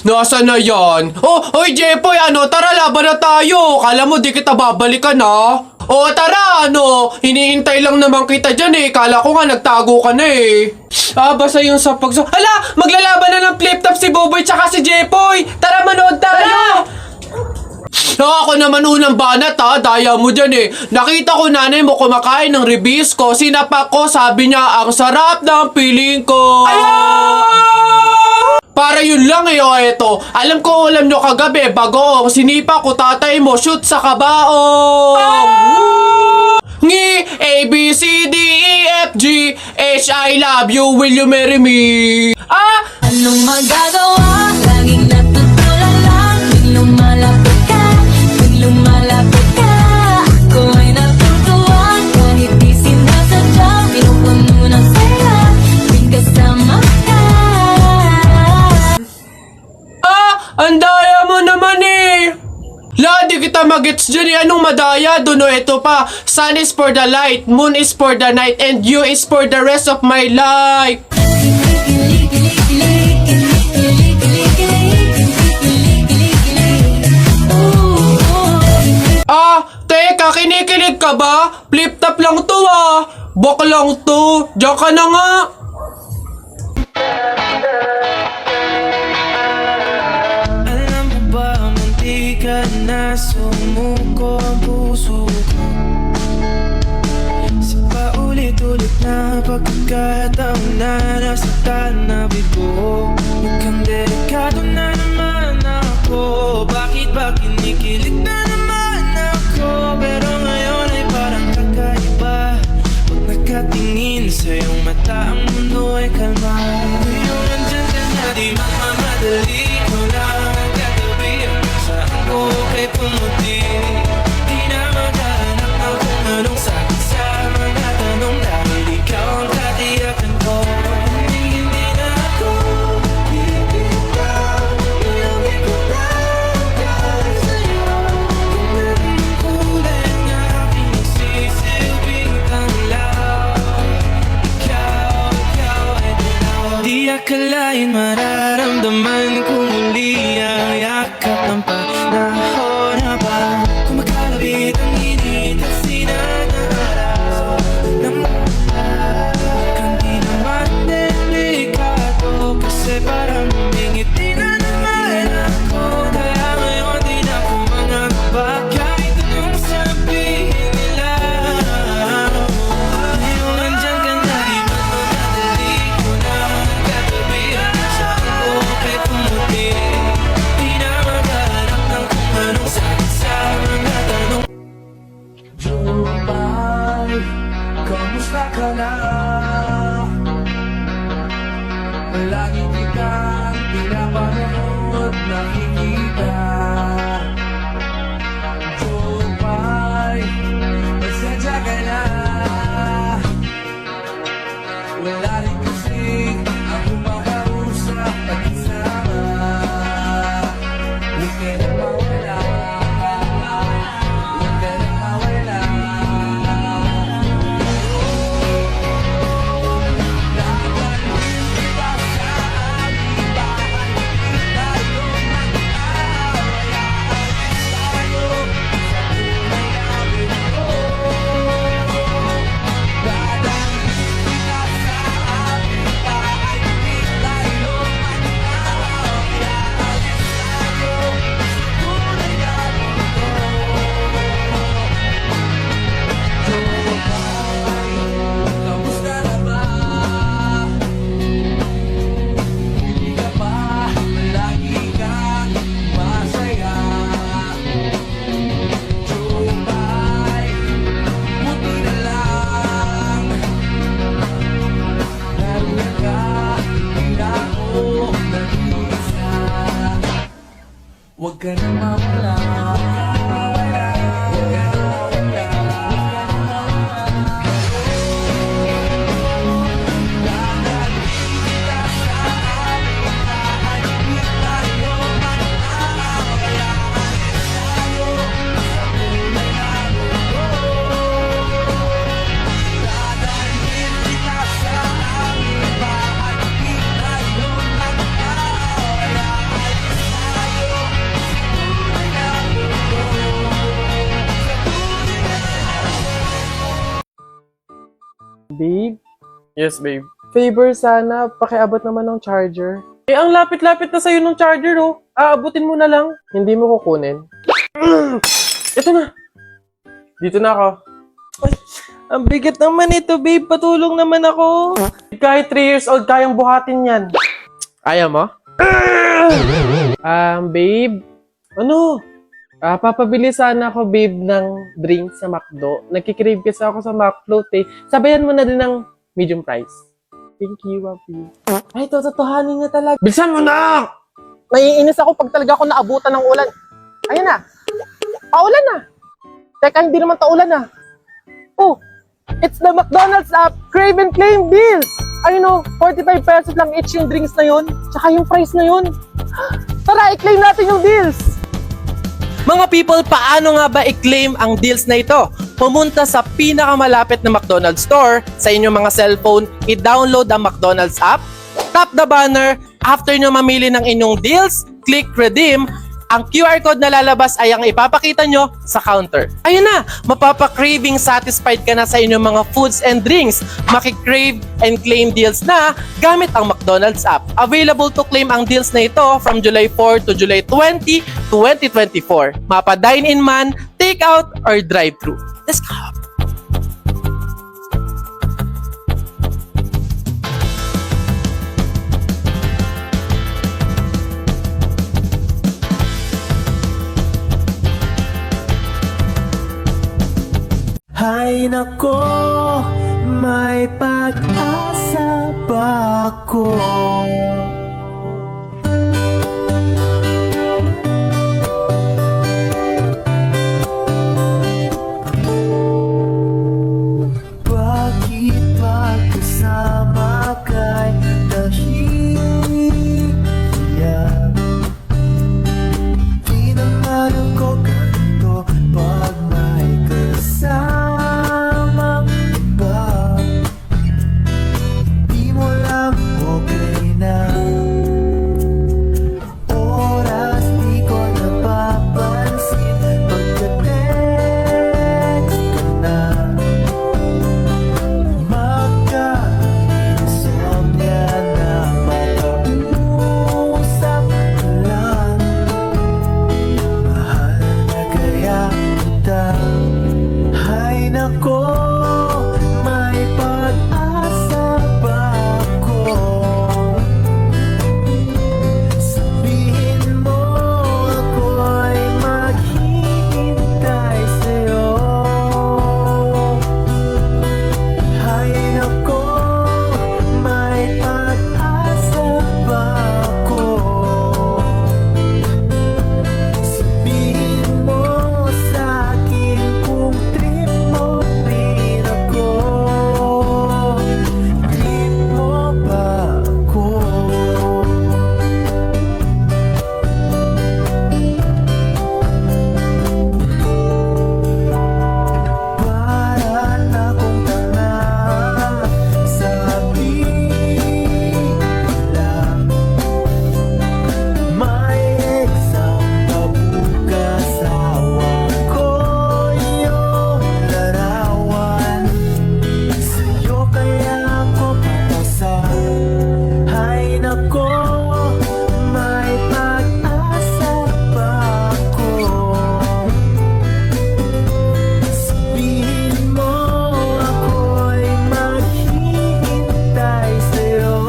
Nasaan na yan? Oh, oy Jepoy, tara laban na tayo. Kala mo di kita babalikan ha? Oh, tara, hinihintay lang naman kita dyan eh. Kala ko nga nagtago ka na eh. Basta yung sa Hala, maglalaban na ng flip-top si Buboy tsaka si Jepoy. Tara, manood tayo. Ako naman unang banat ha, daya mo dyan eh. Nakita ko nanay mo kumakain ng ribisco. Sinapak ko, sabi niya, ang sarap ng piling ko. Para yun lang eh, eto. Alam ko ulam nyo kagabi, bagoong sinipa ko tatay mo, shoot sa kabaong. Ngi, A, B, C, D, E, F, G, H, I love you, will you marry me? Anong magagawa? Laging natutulala lang. Tuwing lumalapit ka, tuwing lumalapit ka, ako ay natutuwa. Kahit di sinasadya, pinupuno ng saya tuwing kasama ka. Ang daya mo naman eh! La, di kita magets dyan eh. Anong madaya? Doon ito pa. Sun is for the light, moon is for the night, and you is for the rest of my life. Teka, kinikilig ka ba? Flip-top lang to Bok lang to. Diyan ka na nga. Alam mo ba, munti ka na sumuko ang puso ko. Sa paulit-ulit na pagkakataon na nasaktan na bigo. Mukhang delikado na naman ako. Bakit ba kinikilig na naman ako? Pero ngayon ay parang kakaiba. Pag nakatingin sa iyong mata, ang mundo ay kalma. Ngayon nandyan ka na, di magmamadali ko lang ang katabi. Saan ko kay pumuti? Di na maghahanap ng kung anong sagot sa mga tanong. Dahil ikaw ang katiyakan ko. Hindi na ako bibitaw. Iyong ikulang kahit sa'yo. Kung naging kulay ng aking nagsisilbing tanglaw. Ikaw ay dilaw. Di akalain mararamdaman ko muli ang yakap ng panahon habang kumakalapit ang init at sinanaraw ng mukhang di naman delikado. Kasi parang humingiti na naman ako. Kaya ngayon di na ako mangangamba kahit anong sabihin nila. Ngayon nandyan ka na, di magmamadali ko na ang katabi. Saan ko kay pumuti? Di na maghahanap ng kung anong sagot sa mga tanong. Jumay, kamusta ka na? Lagi kitang pinapanood, nakikita. Jumay, pasensya ka na. Wala rin kasi ako makausap at isama. Huwag ka na mawala. Huwag ka na mawala. Dadalhin kita sa aming bahay. Di tayo mag-aaway. Alis tayo sa tunay na mundo. Dadalhin kita sa aming bahay. Di tayo mag-aaway. Alis tayo sa tunay na mundo. Jumay, kamusta na ba? Hindi ka ba lagi kang masaya? Jumay, buti na lang nariyan ka, hindi na ako nag-iisa. Huwag ka na mawala. Huwag ka na mawala. Dadalhin kita sa aming bahay. Di tayo mag-aaway. Alis tayo sa tunay na mundo. Dadalhin kita sa aming bahay. Di tayo mag-aaway. Alis Babe? Yes, babe. Favor sana, pakiabot naman ng charger. Eh, ang lapit-lapit na sa'yo ng charger, oh. Aabutin mo na lang. Hindi mo kukunin. Ito na. Dito na ako. Ay, ang bigat naman ito, babe. Patulong naman ako. Kahit 3 years old, kayang buhatin yan. Ayaw mo? Babe. Ano? Papabili sana ako, babe, ng drink sa McDo. Nagkikrave kasi ako sa McFloat, eh. Sabayan mo na din ng medium price. Thank you, Wapi. Ay, totohanin niya talaga. Bilisan mo na! Naiinis ako pag talaga ako naabutan ng ulan. Ayun na. Paulan na. Teka, hindi naman taulan na. Oh, it's the McDonald's app, Crave and Claim Deals. Ayun o, 45 pesos lang each yung drinks na yun. Tsaka yung price na yun. Tara, i-claim natin yung deals. Mga people, paano nga ba i-claim ang deals na ito? Pumunta sa pinakamalapit na McDonald's store sa inyong mga cellphone, i-download ang McDonald's app, tap the banner, after nyo mamili ng inyong deals, click redeem, ang QR code na lalabas ay ang ipapakita nyo sa counter. Ayun na, mapapa-craving satisfied ka na sa inyong mga foods and drinks. Maki-crave and claim deals na gamit ang McDonald's app. Available to claim ang deals na ito from July 4 to July 20, 2024. Mapa-dine-in man, take-out, or drive-thru. Let's go! Hay nako, may pag-asa ba ako? Bakit pagkasama kay nahihiya? Di naman ako ganito pag may kasamang iba. Di mo lang okay na. Oras di ko napapansin pagka-text ka na. Magka-insomnia na makausap ka lang. Mahal na kaya kita. Hay nako, may pag-asa ba ako? Sabihin mo ako'y maghihintay sa'yo. Hay nako, may pag-asa ba ako? Sabihin mo sa'kin kung trip mo rin ako. Trip mo ba ako? Para na kong tanga sa bilang. May exam pa bukas, awan ko iyong larawan. Sa'yo kaya ako papasa. Hay nako, may pag-asa ba ako? Sabihin mo ako'y maghihintay sa'yo.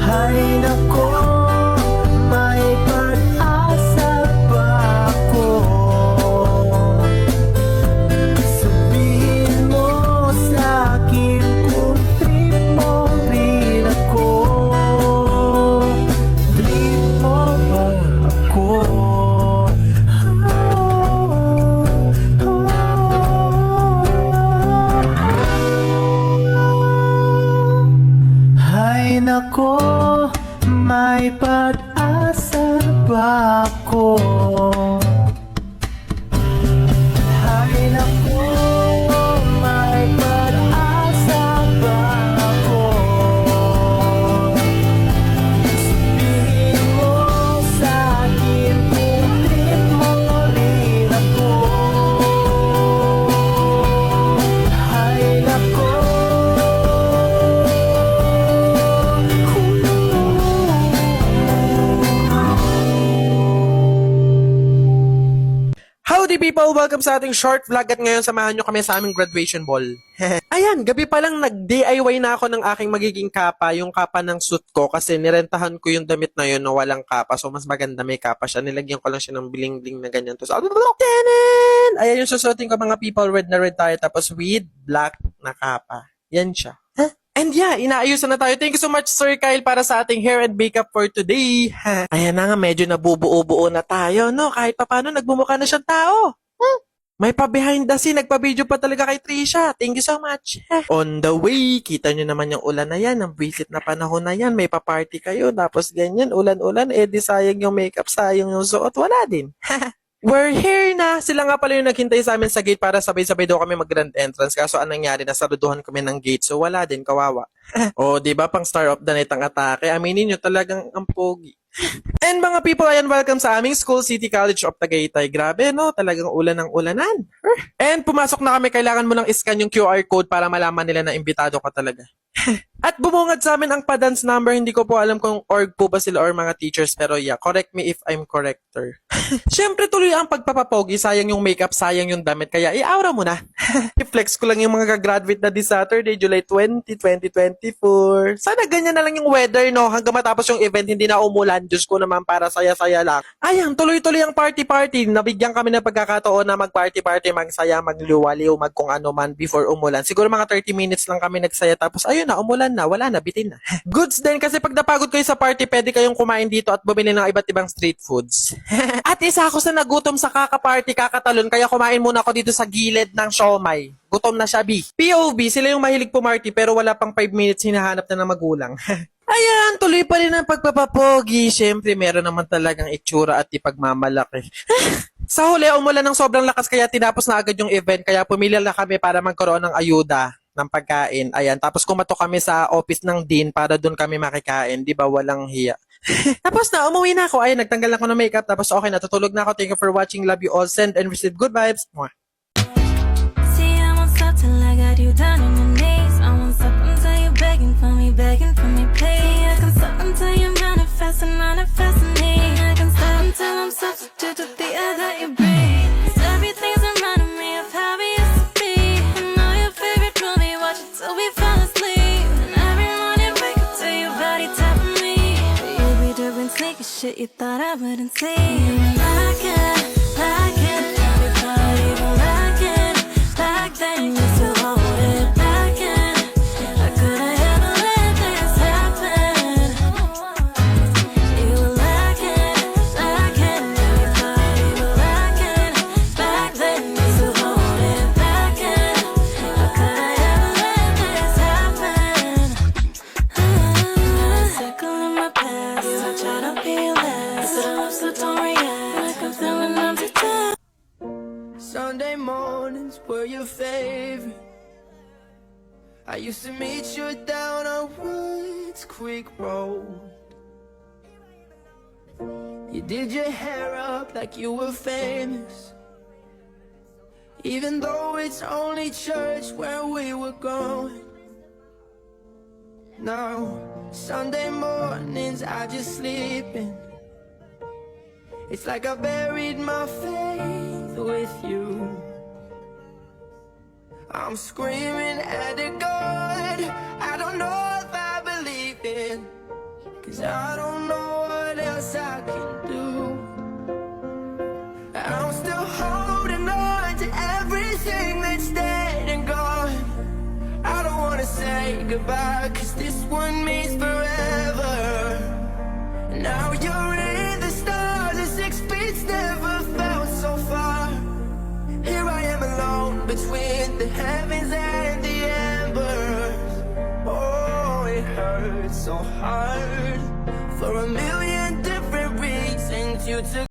Hay nako, may pag-asa ba ako? Sabihin mo sa'kin kung trip mo rin ako. Trip mo ba ako? Hay nako, may pag-asa ba ako? Hay nako, may pag-asa ba ako? Sabihin mo sa'kin kung trip mo rin ako. Party people, welcome sa ating short vlog at ngayon samahan nyo kami sa aming graduation ball. Ayan, gabi pa lang nag-DIY na ako ng aking magiging kapa, yung kapa ng suit ko kasi nirentahan ko yung damit na yun na walang kapa. So mas maganda may kapa siya. Nilagyan ko lang siya ng bling-bling na ganyan. Tapos, ayan yung susuotin ko mga people, red na red tayo tapos with black na kapa. Yan siya. And yeah, inaayusan na tayo. Thank you so much, Sir Kyle, para sa ating hair and makeup for today. Ayan na nga, medyo nabubuo-buo na tayo, no? Kahit pa paano, nagbumukha na siyang tao. May pa behind the scene, nagpa-video pa talaga kay Trisha. Thank you so much. On the way, kita nyo naman yung ulan na yan, ang visit na panahon na yan. May pa-party kayo, tapos ganyan, ulan-ulan, di sayang yung makeup, sayang yung suot, wala din. We're here na! Sila nga pala yung naghintay sa amin sa gate para sabay-sabay daw kami mag-grand entrance. Kaso anong nangyari, nasaluduhan kami ng gate. So wala din, kawawa. O, diba pang star of the night ang atake? Aminin nyo talagang ang pogi. And mga people, ayan, welcome sa aming school, City College of Tagaytay. Grabe, no? Talagang ulan ng ulanan. And pumasok na kami, kailangan mo lang iscan yung QR code para malaman nila na imbitado ka talaga. At bumungad sa amin ang pa-dance number. Hindi ko po alam kung org po ba sila or mga teachers. Pero yeah, correct me if I'm corrector. Siyempre tuloy ang pagpapapogi. Sayang yung makeup, sayang yung damit. Kaya i-aura mo na. I-flex ko lang yung mga gagraduate na this Saturday, July 20, 2024. Sana ganyan na lang yung weather, no? Hanggang matapos yung event, hindi na umulan. Diyos ko naman, para saya-saya lang. Ayan, tuloy-tuloy ang party-party. Nabigyan kami ng pagkakataon na mag-party-party, magsaya, magliwaliw, magkung ano man before umulan. Siguro mga 30 minutes lang kami nagsaya. Tapos ayun na, umulan na, wala na, bitin na. Goods din, kasi pag napagod kayo sa party, pwede kayong kumain dito at bumili ng iba't ibang street foods. At isa ako sa nagutom sa kaka-party, kakatalon, kaya kumain muna ako dito sa gilid ng siomay. Gutom na siya, B. POV, sila yung mahilig pumarty pero wala pang 5 minutes hinahanap na ng magulang. Ayan, tuloy pa rin ang pagpapapogi. Siyempre, meron naman talagang itsura at ipagmamalaki. Sa huli, umulan ng sobrang lakas kaya tinapos na agad yung event, kaya pumili lang kami para magkaroon ng ayuda ng pagkain. Ayan, tapos kumato kami sa office ng dean para doon kami makikain. Di ba, walang hiya. Tapos na, umuwi na ako. Ayun, nagtanggal ako ng makeup. Tapos okay, natutulog na ako. Thank you for watching. Love you all. Send and receive good vibes. Mwah. See, I won't stop till I got you down on your knees. I won't stop until you're begging for me, please. I can stop until you're manifesting me. I can stop until I'm substitute to the air that you breathe. 'Cause everything's reminding me of how we used to be. I know your favorite movie, watch it till we fall asleep. And every morning wake up to your body tapping me. You be doing sneaky shit you thought I wouldn't see. Like it, everybody will like it. Back then, used to hold it back in. I couldn't ever let this happen. You like it, everybody will like it. Back then, used to hold it back in. I couldn't ever let this happen. Circle in my past, I try to be less. I love, so don't react like I'm feeling empty too. Sunday mornings were your favorite. I used to meet you down on Woods Creek Road. You did your hair up like you were famous, even though it's only church where we were going. Now, Sunday mornings I just sleep in. It's like I buried my faith with you. I'm screaming at the God I don't know if I believe in, 'cause I don't know what else I can do. I'm still holding on to everything that's dead and gone. I don't wanna say goodbye, 'cause this one means forever. Now you're in the stars, and 6 feet never felt so far. Here I am alone between the heavens and the embers. Oh, it hurts so hard for a million different reasons. You took